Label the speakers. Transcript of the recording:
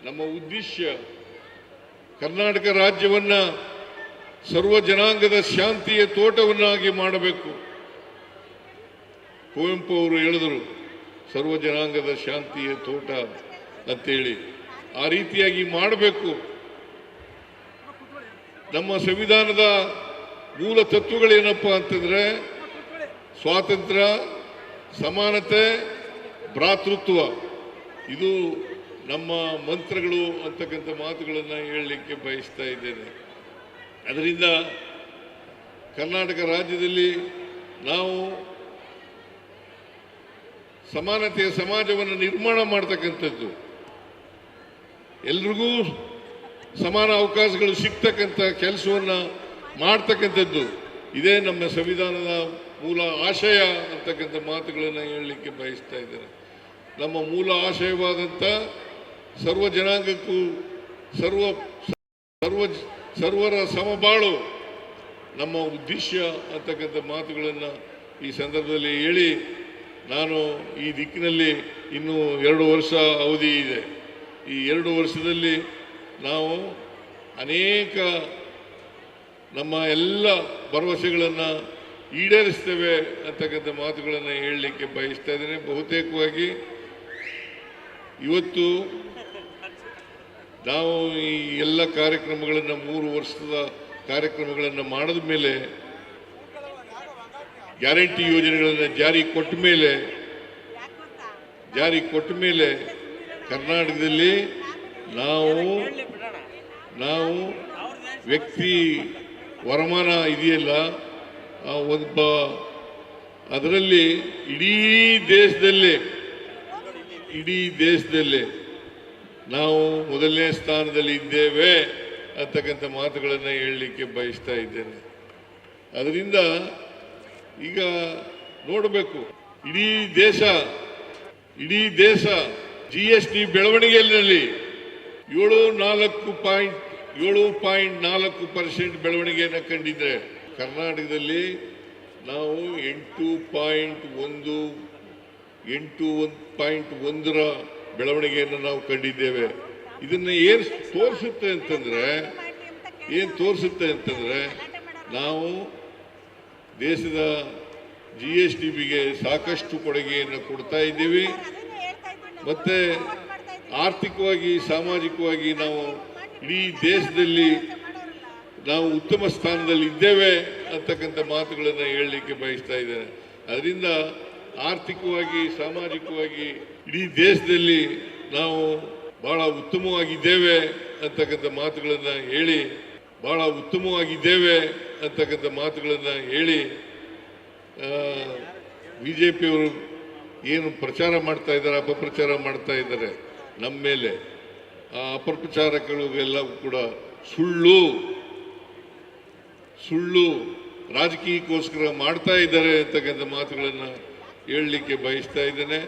Speaker 1: ನಮ್ಮ ಉದ್ದೇಶ ಕರ್ನಾಟಕ ರಾಜ್ಯವನ್ನ ಸರ್ವ ಜನಾಂಗದ ಶಾಂತಿಯ ತೋಟವನ್ನಾಗಿ ಮಾಡಬೇಕು. ಕುವೆಂಪು ಅವರು ಹೇಳಿದರು ಸರ್ವ ಜನಾಂಗದ ಶಾಂತಿಯ ತೋಟ ಅಂತೇಳಿ. ಆ ರೀತಿಯಾಗಿ ಮಾಡಬೇಕು. ನಮ್ಮ ಸಂವಿಧಾನದ ಮೂಲ ತತ್ವಗಳೇನಪ್ಪ ಅಂತಂದ್ರೆ ಸ್ವಾತಂತ್ರ್ಯ, ಸಮಾನತೆ, ಭ್ರಾತೃತ್ವ. ಇದು ನಮ್ಮ ಮಂತ್ರಗಳು ಅಂತಕ್ಕಂಥ ಮಾತುಗಳನ್ನು ಹೇಳಲಿಕ್ಕೆ ಬಯಸ್ತಾ ಇದ್ದೇನೆ. ಅದರಿಂದ ಕರ್ನಾಟಕ ರಾಜ್ಯದಲ್ಲಿ ನಾವು ಸಮಾನತೆಯ ಸಮಾಜವನ್ನು ನಿರ್ಮಾಣ ಮಾಡ್ತಕ್ಕಂಥದ್ದು, ಎಲ್ರಿಗೂ ಸಮಾನ ಅವಕಾಶಗಳು ಸಿಗ್ತಕ್ಕಂಥ ಕೆಲಸವನ್ನು ಮಾಡ್ತಕ್ಕಂಥದ್ದು, ಇದೇ ನಮ್ಮ ಸಂವಿಧಾನದ ಮೂಲ ಆಶಯ ಅಂತಕ್ಕಂಥ ಮಾತುಗಳನ್ನು ಹೇಳಲಿಕ್ಕೆ ಬಯಸ್ತಾ ಇದ್ದೇನೆ. ನಮ್ಮ ಮೂಲ ಆಶಯವಾದಂಥ ಸರ್ವ ಜನಾಂಗಕ್ಕೂ ಸರ್ವರ ಸಮಬಾಳು ನಮ್ಮ ಉದ್ದೇಶ ಅಂತಕ್ಕಂಥ ಮಾತುಗಳನ್ನು ಈ ಸಂದರ್ಭದಲ್ಲಿ ಹೇಳಿ, ನಾನು ಈ ದಿಕ್ಕಿನಲ್ಲಿ ಇನ್ನೂ 2 ವರ್ಷ ಅವಧಿ ಇದೆ. ಈ 2 ವರ್ಷದಲ್ಲಿ ನಾವು ಅನೇಕ ನಮ್ಮ ಎಲ್ಲ ಭರವಸೆಗಳನ್ನು ಈಡೇರಿಸ್ತೇವೆ ಅಂತಕ್ಕಂಥ ಮಾತುಗಳನ್ನು ಹೇಳಲಿಕ್ಕೆ ಬಯಸ್ತಾ ಇದ್ದೇನೆ. ಬಹುತೇಕವಾಗಿ ಇವತ್ತು ನಾವು ಈ ಎಲ್ಲ ಕಾರ್ಯಕ್ರಮಗಳನ್ನು 3 ವರ್ಷದ ಕಾರ್ಯಕ್ರಮಗಳನ್ನು ಮಾಡಿದ ಮೇಲೆ, ಗ್ಯಾರಂಟಿ ಯೋಜನೆಗಳನ್ನು ಜಾರಿ ಕೊಟ್ಟ ಮೇಲೆ ಕರ್ನಾಟಕದಲ್ಲಿ ನಾವು ವ್ಯಕ್ತಿ ವರಮಾನ ಇದೆಯಲ್ಲ, ಒಬ್ಬ ಅದರಲ್ಲಿ ಇಡೀ ದೇಶದಲ್ಲೇ ನಾವು ಮೊದಲನೇ ಸ್ಥಾನದಲ್ಲಿ ಇದ್ದೇವೆ ಅಂತಕ್ಕಂಥ ಮಾತುಗಳನ್ನು ಹೇಳಲಿಕ್ಕೆ ಬಯಸ್ತಾ ಇದ್ದೇನೆ. ಅದರಿಂದ ಈಗ ನೋಡಬೇಕು, ಇಡೀ ದೇಶ GST ಬೆಳವಣಿಗೆಯಲ್ಲಿ 7.4% ಬೆಳವಣಿಗೆಯನ್ನು ಕಂಡಿದ್ರೆ, ಕರ್ನಾಟಕದಲ್ಲಿ ನಾವು 8.1ರ ಬೆಳವಣಿಗೆಯನ್ನು ನಾವು ಕಂಡಿದ್ದೇವೆ. ಇದನ್ನು ಏನು ತೋರಿಸುತ್ತೆ ಅಂತಂದ್ರೆ ನಾವು ದೇಶದ GSTಗೆ ಸಾಕಷ್ಟು ಕೊಡುಗೆಯನ್ನು ಕೊಡ್ತಾ ಇದ್ದೀವಿ. ಮತ್ತೆ ಆರ್ಥಿಕವಾಗಿ, ಸಾಮಾಜಿಕವಾಗಿ ನಾವು ಇಡೀ ದೇಶದಲ್ಲಿ ನಾವು ಉತ್ತಮ ಸ್ಥಾನದಲ್ಲಿ ಇದ್ದೇವೆ ಅಂತಕ್ಕಂಥ ಮಾತುಗಳನ್ನು ಹೇಳಲಿಕ್ಕೆ ಬಯಸ್ತಾ ಇದ್ದೇನೆ. ಅದರಿಂದ ಆರ್ಥಿಕವಾಗಿ, ಸಾಮಾಜಿಕವಾಗಿ ಇಡೀ ದೇಶದಲ್ಲಿ ನಾವು ಬಹಳ ಉತ್ತಮವಾಗಿದ್ದೇವೆ ಅಂತಕ್ಕಂಥ ಮಾತುಗಳನ್ನು ಹೇಳಿ BJPಯವರು ಏನು ಪ್ರಚಾರ ಮಾಡ್ತಾ ಇದ್ದಾರೆ, ಅಪಪ್ರಚಾರ ಮಾಡ್ತಾ ಇದ್ದಾರೆ ನಮ್ಮ ಮೇಲೆ, ಆ ಅಪಪ್ರಚಾರಗಳಿಗೆಲ್ಲವೂ ಕೂಡ ಸುಳ್ಳು ರಾಜಕೀಯಕ್ಕೋಸ್ಕರ ಮಾಡ್ತಾ ಇದ್ದಾರೆ ಅಂತಕ್ಕಂಥ ಮಾತುಗಳನ್ನು ಹೇಳಲಿಕ್ಕೆ ಬಯಸ್ತಾ ಇದ್ದೇನೆ.